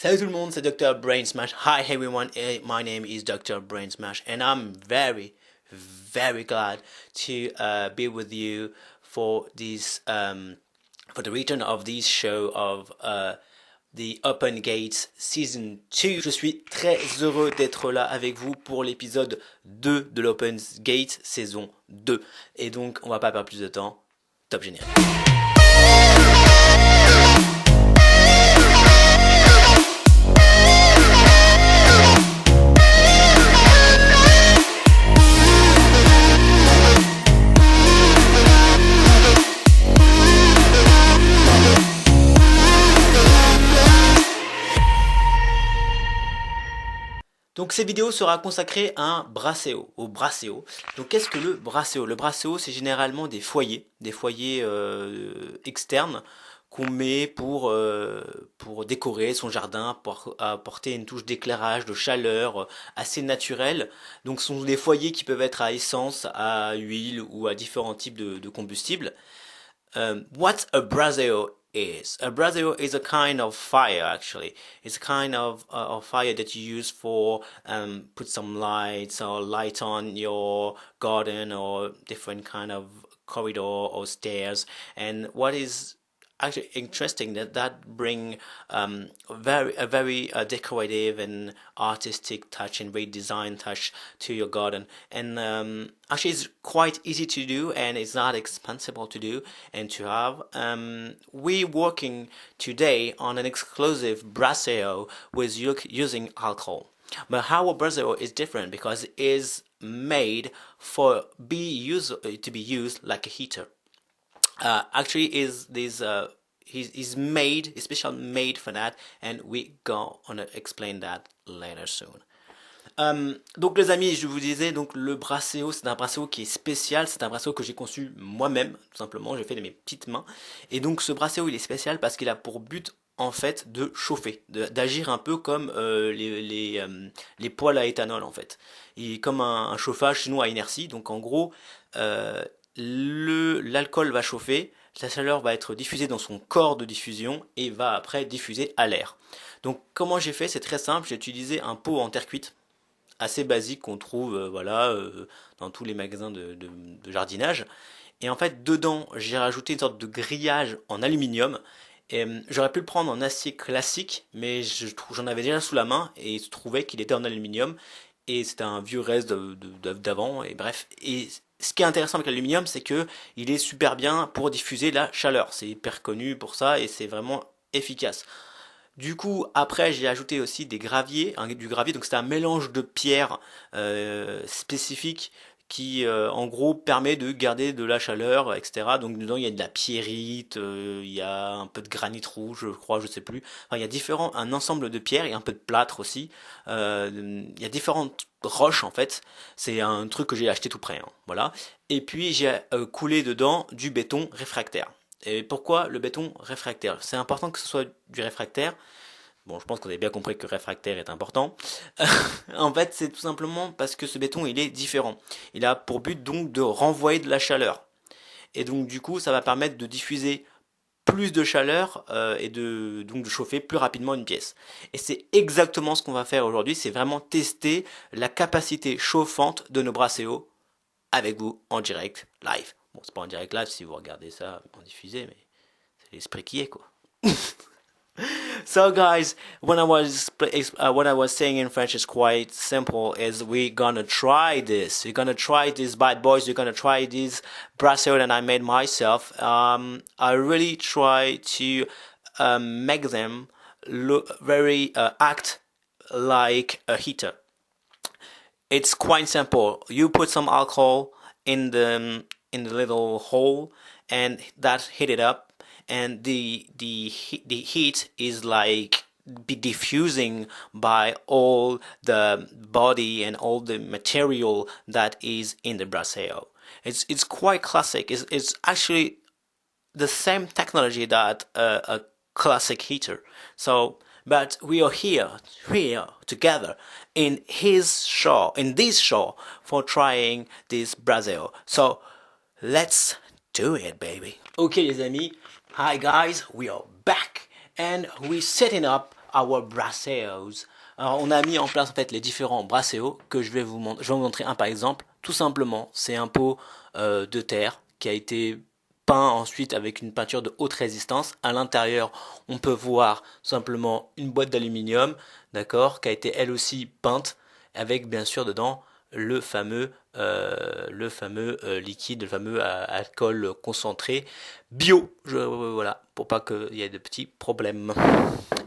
Salut tout le monde, c'est Dr. Brain Smash. Hi everyone, my name is Dr. Brain Smash and I'm very glad to be with you for this for the return of this show of The Open Gates Season 2. Je suis très heureux d'être là avec vous pour l'épisode 2 de l'Open Gates saison 2. Et donc on va pas perdre plus de temps. Top générique. Donc cette vidéo sera consacrée à un braccio, au braccio. Donc qu'est-ce que le braccio? Le braccio, c'est généralement des foyers externes qu'on met pour décorer son jardin, pour apporter une touche d'éclairage, de chaleur assez naturelle. Donc ce sont des foyers qui peuvent être à essence, à huile ou à différents types de combustibles. What a braseo is. A braseo is a kind of fire, actually. It's a kind of fire that you use for put some lights or light on your garden or different kind of corridor or stairs. And what is actually interesting that bring a very decorative and artistic touch and very design touch to your garden. And actually it's quite easy to do and it's not expensive to do and to have. We're working today on an exclusive brasero with using alcohol. But our brasero is different because it is made to be used like a heater. Actually he's made, especially made for that, and we gonna explain that later soon. Donc les amis, je vous disais, donc le braccio, c'est un braccio qui est spécial, c'est un braccio que j'ai conçu moi-même, tout simplement, j'ai fait de mes petites mains. Et donc ce braccio, il est spécial parce qu'il a pour but en fait de chauffer, d'agir un peu comme les poêles à éthanol en fait. Il est comme un chauffage chez nous à inertie, donc en gros l'alcool va chauffer, la chaleur va être diffusée dans son corps de diffusion et va après diffuser à l'air. Donc comment j'ai fait? C'est très simple, j'ai utilisé un pot en terre cuite, assez basique qu'on trouve dans tous les magasins de jardinage. Et en fait dedans j'ai rajouté une sorte de grillage en aluminium. Et, j'aurais pu le prendre en acier classique, mais j'en avais déjà sous la main et il se trouvait qu'il était en aluminium. Et c'était un vieux reste d'avant, et bref. Et ce qui est intéressant avec l'aluminium, c'est que il est super bien pour diffuser la chaleur. C'est hyper connu pour ça et c'est vraiment efficace. Du coup, après, j'ai ajouté aussi du gravier, donc c'est un mélange de pierres spécifiques qui, en gros, permet de garder de la chaleur, etc. Donc dedans, il y a de la pierrite, il y a un peu de granit rouge, je crois, je sais plus. Enfin, il y a un ensemble de pierres et un peu de plâtre aussi. Il y a différentes roches en fait. C'est un truc que j'ai acheté tout près, hein, voilà. Et puis j'ai coulé dedans du béton réfractaire. Et pourquoi le béton réfractaire? C'est important que ce soit du réfractaire. Bon, je pense qu'on a bien compris que réfractaire est important. En fait, c'est tout simplement parce que ce béton, il est différent. Il a pour but donc de renvoyer de la chaleur. Et donc du coup, ça va permettre de diffuser plus de chaleur et donc de chauffer plus rapidement une pièce. Et c'est exactement ce qu'on va faire aujourd'hui, c'est vraiment tester la capacité chauffante de nos bracéos avec vous en direct live. Bon, c'est pas en direct live si vous regardez ça en diffusé, mais c'est l'esprit qui est quoi. So guys, what I was saying in French is quite simple. Is we're gonna try this. We're gonna try these bad boys. We're gonna try these bracelet that I made myself. I really try to make them look act like a heater. It's quite simple. You put some alcohol in the little hole, and that heat it up. And the heat is like be diffusing by all the body and all the material that is in the braccio. It's quite classic. It's actually the same technology that a classic heater. So, but we are here together in this show for trying this braccio. So, let's do it, baby. Ok les amis. Hi guys, we are back and we're setting up our braseos. Alors on a mis en place en fait les différents braseos que je vais vous montrer. Je vais vous montrer un par exemple. Tout simplement, c'est un pot de terre qui a été peint ensuite avec une peinture de haute résistance. À l'intérieur, on peut voir simplement une boîte d'aluminium, d'accord, qui a été elle aussi peinte avec bien sûr dedans le fameux liquide, le fameux alcool concentré bio. Voilà, pour pas qu'il y ait de petits problèmes.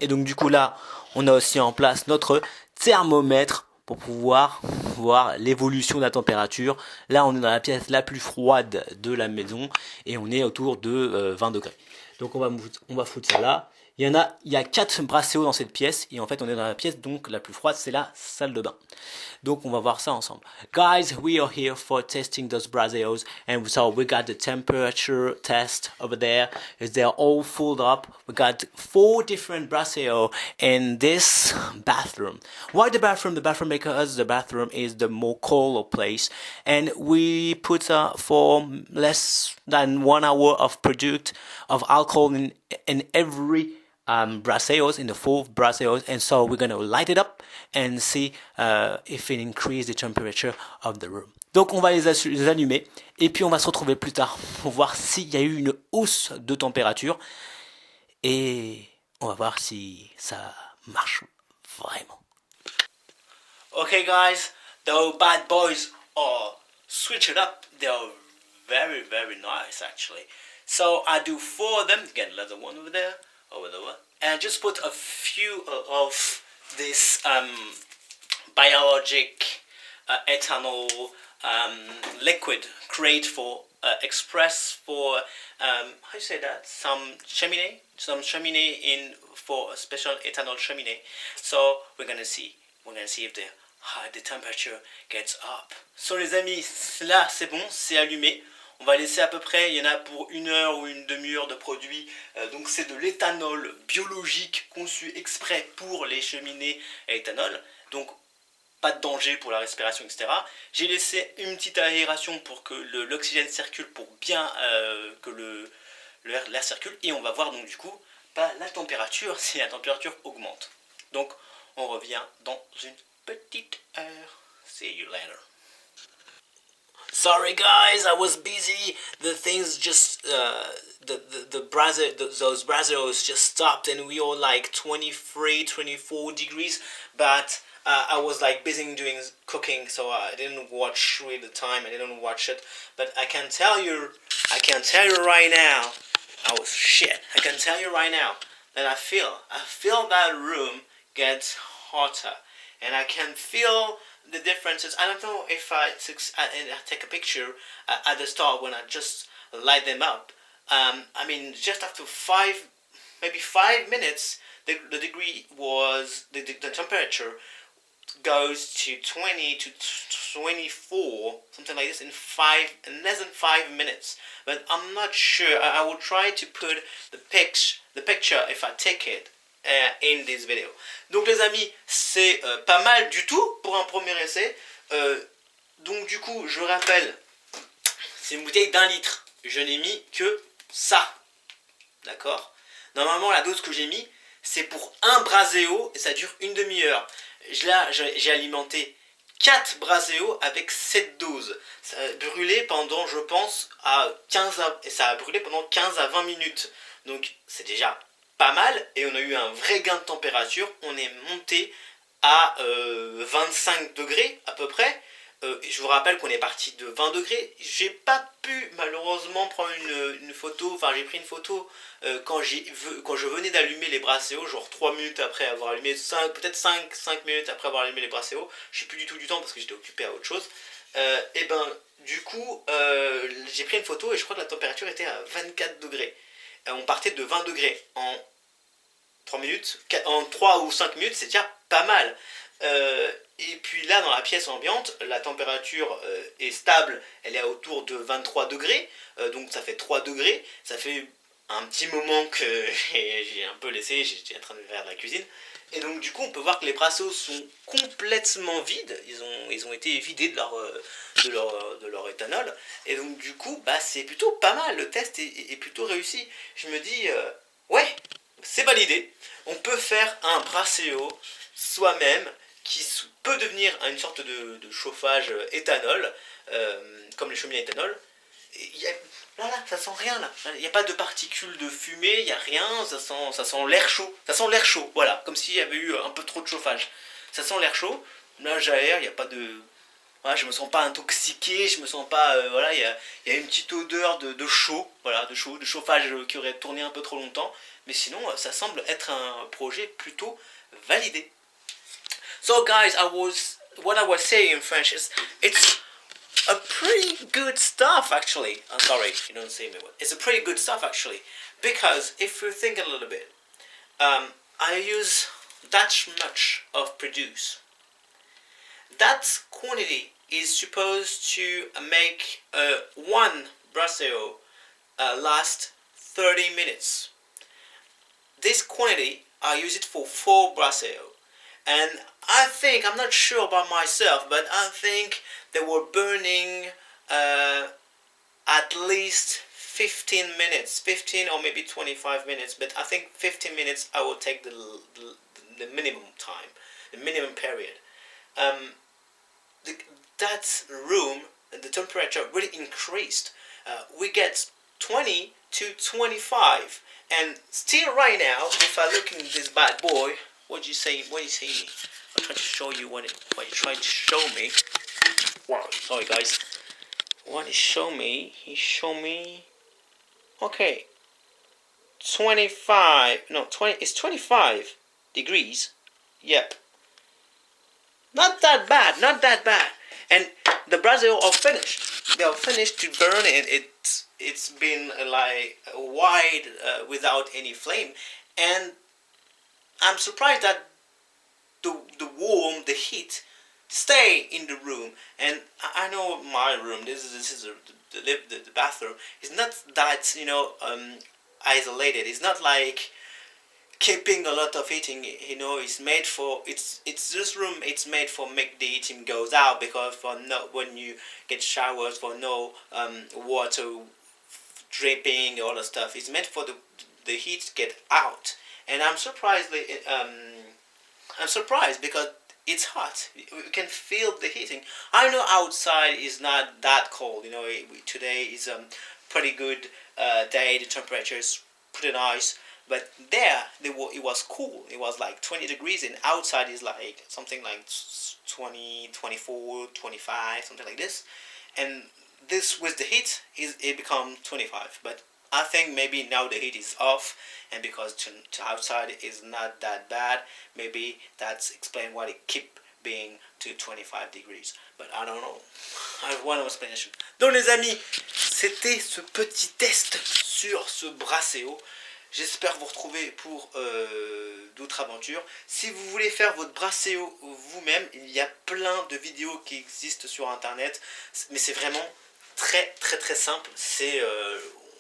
Et donc du coup là, on a aussi en place notre thermomètre pour pouvoir voir l'évolution de la température. Là, on est dans la pièce la plus froide de la maison et on est autour de 20 degrés. Donc on va foutre ça là. Il y a 4 brasseaux dans cette pièce et en fait on est dans la pièce donc la plus froide, c'est la salle de bain. Donc on va voir ça ensemble. Guys, we are here for testing those braseos and so we got the temperature test over there. They're all filled up. We got 4 different brasseos in this bathroom. Why the bathroom? The bathroom because the bathroom is the more colder place and we put for less than 1 hour of product of alcohol in every braseos, in the 4 braseos, and so we're going to light it up and see if it increases the temperature of the room. Donc on va les allumer et puis on va se retrouver plus tard pour voir s'il y a eu une hausse de température et on va voir si ça marche vraiment. Okay guys, the bad boys are switched up. They're very very nice actually. So I do 4 of them. Again, another one over there. And just put a few of this biologic ethanol liquid create for express for how you say that, some cheminée in for a special ethanol cheminée. So we're gonna see if the temperature gets up. So les amis, là c'est bon, c'est allumé. On va laisser à peu près, il y en a pour 1 heure ou une demi-heure de produit. Donc c'est de l'éthanol biologique conçu exprès pour les cheminées à éthanol. Donc pas de danger pour la respiration, etc. J'ai laissé une petite aération pour que l'oxygène circule, pour bien que l'air circule. Et on va voir donc du coup la température, si la température augmente. Donc on revient dans une petite heure. See you later. Sorry guys, I was busy. The things just those brazios just stopped, and we were like 23, 24 degrees. But I was like busy doing cooking, so I didn't watch with the time. I didn't watch it. But I can tell you right now. I can tell you right now that I feel that room gets hotter, and I can feel the differences. I don't know if I take a picture at the start when I just light them up. I mean, just after 5 minutes, the temperature goes to 20 to 24, something like this, in less than 5 minutes. But I'm not sure. I will try to put the picture if I take it in this video. Donc les amis, c'est pas mal du tout pour un premier essai. Donc du coup, je rappelle, c'est une bouteille d'1 litre. Je n'ai mis que ça. D'accord? Normalement, la dose que j'ai mis, c'est pour un braseo et ça dure une demi-heure. Là, j'ai alimenté 4 braseos avec cette dose. Ça a brûlé pendant, je pense, ça a brûlé pendant 15 à 20 minutes. Donc c'est déjà pas mal, et on a eu un vrai gain de température. On est monté à 25 degrés à peu près. Je vous rappelle qu'on est parti de 20 degrés. J'ai pas pu malheureusement prendre une photo. Enfin, j'ai pris une photo quand je venais d'allumer les braseos, genre 3 minutes après avoir allumé, peut-être 5 minutes après avoir allumé les braseos. Je sais plus du tout du temps parce que j'étais occupé à autre chose. Et ben du coup j'ai pris une photo et je crois que la température était à 24 degrés. On partait de 20 degrés en 3 minutes, en 3 ou 5 minutes, c'est déjà pas mal. Et puis là, dans la pièce ambiante, la température est stable, elle est autour de 23 degrés, donc ça fait 3 degrés. Ça fait un petit moment que j'ai un peu laissé, j'étais en train de faire de la cuisine. Et donc du coup, on peut voir que les braseos sont complètement vides, ils ont été vidés de leur éthanol. Et donc du coup, c'est plutôt pas mal, le test est plutôt réussi. Je me dis, ouais, c'est validé. On peut faire un brasséo soi-même qui peut devenir une sorte de chauffage éthanol, comme les cheminées éthanol. Voilà, ça sent rien là. Il n'y a pas de particules de fumée, il n'y a rien, ça sent l'air chaud. Ça sent l'air chaud, voilà, comme s'il y avait eu un peu trop de chauffage. Ça sent l'air chaud, là j'aère, il n'y a pas de... Voilà, je me sens pas intoxiqué, je me sens pas... voilà, il y a une petite odeur de chaud, voilà, de chaud, de chauffage qui aurait tourné un peu trop longtemps. Mais sinon, ça semble être un projet plutôt validé. So guys, what I was saying in French is, it's a pretty good stuff actually. I'm sorry, you don't say me what. It's a pretty good stuff actually, because if you think a little bit, I use that much of produce. That quantity is supposed to make one brasseo last 30 minutes. This quantity, I use it for 4 brasseo. And I think, I'm not sure about myself, but I think they were burning at least 15 minutes, 15 or maybe 25 minutes, but I think 15 minutes I will take the minimum time, the minimum period. That room, the temperature really increased. We get 20 to 25, and still right now, if I look in this bad boy, what do you say? What do you see me? I'm trying to show you what you're trying to show me. Wow, sorry guys. What he showed me? He showed me. Okay, 25. No, 20. It's 25 degrees. Yep. Not that bad. Not that bad. And the Brazil are finished. They are finished to burn, and it's been like wide without any flame. And I'm surprised that the warm, the heat, stay in the room. And I know my room. This is the bathroom. It's not that isolated. It's not like keeping a lot of heating. It's made for it's this room. It's made for make the heating goes out, because for no, when you get showers, for no water dripping, all the stuff. It's meant for the heat to get out. And I'm surprised because it's hot. You can feel the heating. I know outside is not that cold. Today is a pretty good day. The temperature is pretty nice. But there, it was cool. It was like 20 degrees, and outside is like something like 20, 24, 25, something like this. And this with the heat, it become 25. But I think maybe now the heat is off, and because to outside is not that bad, maybe that's explain why it keep being to 25 degrees. But I don't know. I have one explanation. Donc les amis, c'était ce petit test sur ce brasséo. J'espère vous retrouver pour d'autres aventures. Si vous voulez faire votre brasséo vous-même, il y a plein de vidéos qui existent sur internet, mais c'est vraiment très très très simple. C'est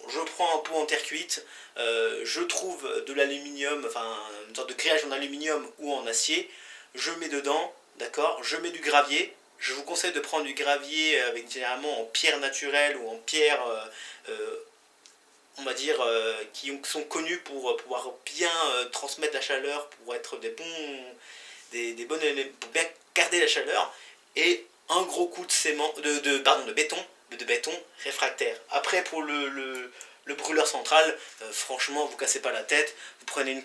je prends un pot en terre cuite, je trouve de l'aluminium, enfin une sorte de grillage en aluminium ou en acier, je mets dedans, d'accord, je mets du gravier. Je vous conseille de prendre du gravier avec généralement en pierre naturelle ou en pierre on va dire qui sont connus pour pouvoir bien transmettre la chaleur, pour être des bonnes pour bien garder la chaleur, et un gros coup de ciment de béton réfractaire. Après pour le brûleur central, franchement vous cassez pas la tête, vous prenez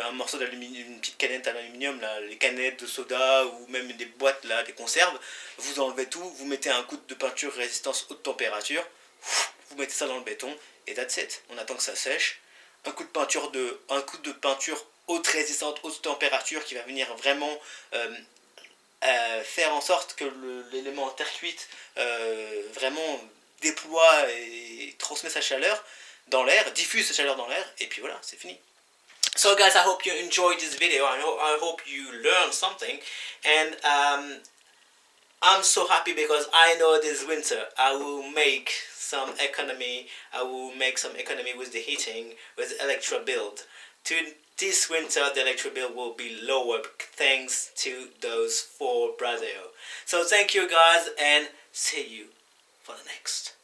un morceau d'aluminium, une petite canette à l'aluminium, les canettes de soda ou même des boîtes là, des conserves, vous enlevez tout, vous mettez un coup de peinture résistance haute température, vous mettez ça dans le béton, et that's it. On attend que ça sèche. Un coup de peinture haute résistante, haute température, qui va venir vraiment faire en sorte que l'élément en terre cuite vraiment déploie et transmet sa chaleur dans l'air, diffuse sa chaleur dans l'air, et puis voilà, c'est fini. So guys, I hope you enjoyed this video. I hope you learned something, and I'm so happy because I know this winter I will make some economy. I will make some economy with the heating, with the electro build. This winter the electro bill will be lower thanks to those 4 Brazil. So thank you guys, and see you for the next.